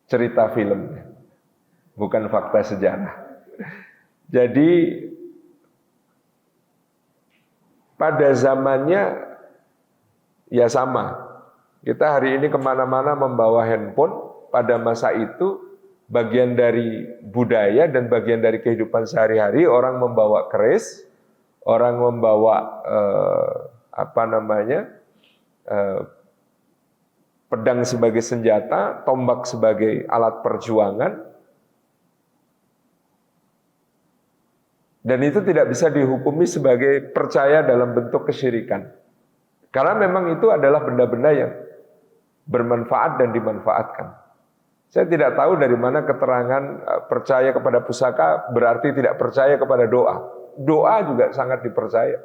cerita filmnya, bukan fakta sejarah. Jadi pada zamannya ya sama. Kita hari ini kemana-mana membawa handphone. Pada masa itu bagian dari budaya dan bagian dari kehidupan sehari-hari, orang membawa keris, orang membawa pedang sebagai senjata, tombak sebagai alat perjuangan, dan itu tidak bisa dihukumi sebagai percaya dalam bentuk kesyirikan, karena memang itu adalah benda-benda yang bermanfaat dan dimanfaatkan. Saya tidak tahu dari mana keterangan percaya kepada pusaka berarti tidak percaya kepada doa. Doa juga sangat dipercaya.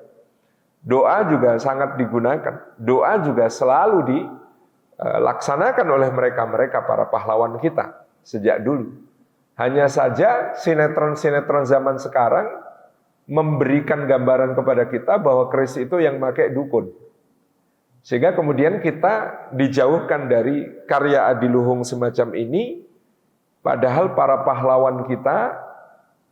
Doa juga sangat digunakan. Doa juga selalu dilaksanakan oleh mereka-mereka para pahlawan kita sejak dulu. Hanya saja sinetron-sinetron zaman sekarang memberikan gambaran kepada kita bahwa keris itu yang pakai dukun. Sehingga kemudian kita dijauhkan dari karya adiluhung semacam ini, padahal para pahlawan kita,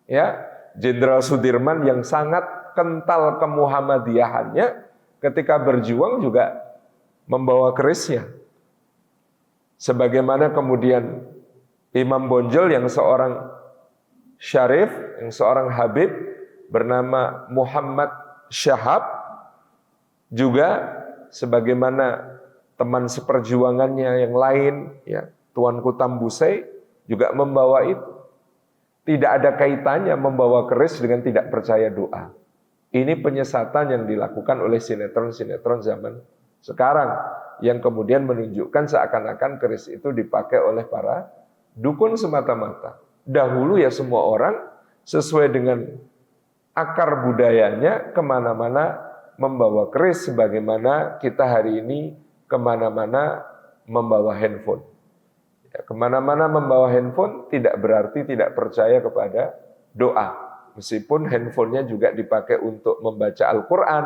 ya, Jenderal Sudirman yang sangat kental kemuhammadiyahannya, ketika berjuang juga membawa kerisnya. Sebagaimana kemudian Imam Bonjol yang seorang syarif, yang seorang habib bernama Muhammad Syahab, juga sebagaimana teman seperjuangannya yang lain, ya, Tuanku Tambusai juga membawa itu. Tidak ada kaitannya membawa keris dengan tidak percaya doa. Ini penyesatan yang dilakukan oleh sinetron-sinetron zaman sekarang, yang kemudian menunjukkan seakan-akan keris itu dipakai oleh para dukun semata-mata. Dahulu ya semua orang sesuai dengan akar budayanya kemana-mana membawa keris, sebagaimana kita hari ini kemana-mana membawa handphone. Ya, kemana-mana membawa handphone tidak berarti tidak percaya kepada doa. Meskipun handphonenya juga dipakai untuk membaca Al-Quran,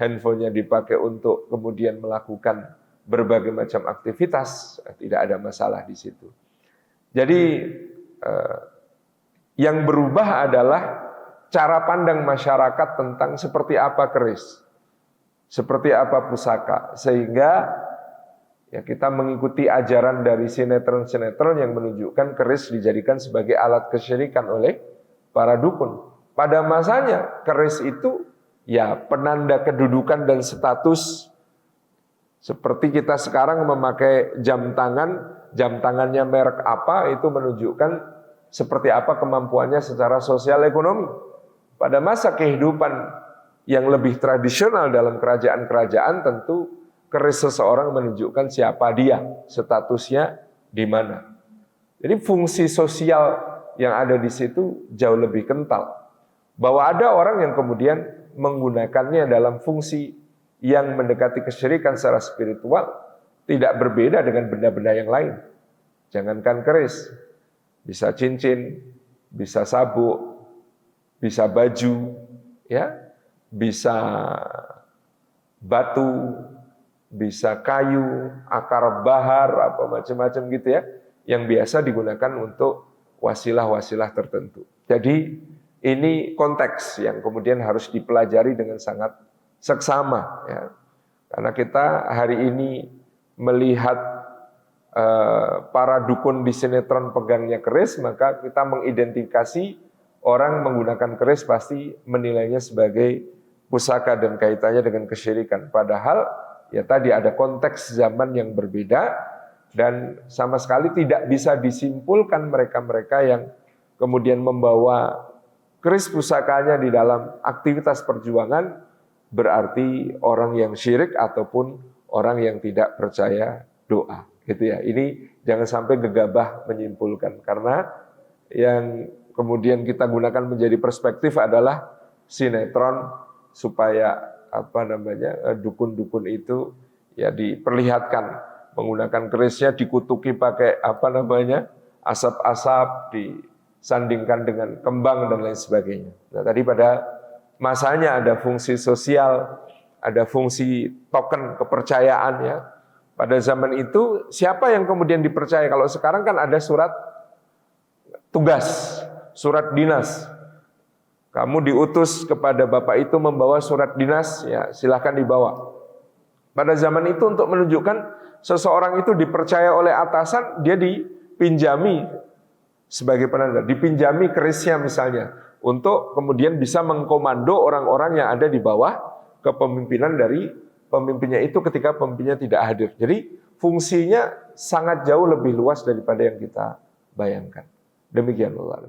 handphonenya dipakai untuk kemudian melakukan berbagai macam aktivitas, tidak ada masalah di situ. Jadi yang berubah adalah cara pandang masyarakat tentang seperti apa keris, seperti apa pusaka, sehingga ya kita mengikuti ajaran dari sinetron-sinetron yang menunjukkan keris dijadikan sebagai alat kesyirikan oleh para dukun. Pada masanya keris itu ya penanda kedudukan dan status, seperti kita sekarang memakai jam tangan, jam tangannya merek apa, itu menunjukkan seperti apa kemampuannya secara sosial ekonomi. Pada masa kehidupan yang lebih tradisional dalam kerajaan-kerajaan, tentu keris seseorang menunjukkan siapa dia, statusnya di mana. Jadi fungsi sosial yang ada di situ jauh lebih kental. Bahwa ada orang yang kemudian menggunakannya dalam fungsi yang mendekati kesyirikan secara spiritual, tidak berbeda dengan benda-benda yang lain. Jangankan keris, bisa cincin, bisa sabuk, bisa baju, ya, bisa batu, bisa kayu, akar bahar, apa macam-macam gitu ya, yang biasa digunakan untuk wasilah-wasilah tertentu. Jadi ini konteks yang kemudian harus dipelajari dengan sangat seksama, ya. Karena kita hari ini melihat para dukun di sinetron pegangnya keris, maka kita mengidentifikasi orang menggunakan keris pasti menilainya sebagai pusaka dan kaitannya dengan kesyirikan. Padahal ya tadi ada konteks zaman yang berbeda, dan sama sekali tidak bisa disimpulkan mereka-mereka yang kemudian membawa keris pusakanya di dalam aktivitas perjuangan berarti orang yang syirik ataupun orang yang tidak percaya doa, gitu ya. Ini jangan sampai gegabah menyimpulkan, karena yang kemudian kita gunakan menjadi perspektif adalah sinetron, supaya dukun-dukun itu ya diperlihatkan menggunakan kerisnya, dikutuki pakai asap-asap, disandingkan dengan kembang dan lain sebagainya. Nah, tadi pada masanya ada fungsi sosial, ada fungsi token kepercayaan, ya. Pada zaman itu siapa yang kemudian dipercaya? Kalau sekarang kan ada surat tugas, surat dinas. Kamu diutus kepada bapak itu membawa surat dinas, ya silahkan dibawa. Pada zaman itu untuk menunjukkan seseorang itu dipercaya oleh atasan, dia dipinjami sebagai penanda, dipinjami kerisnya misalnya, untuk kemudian bisa mengkomando orang-orang yang ada di bawah kepemimpinan dari pemimpinnya itu ketika pemimpinnya tidak hadir. Jadi fungsinya sangat jauh lebih luas daripada yang kita bayangkan. Demikian Allah.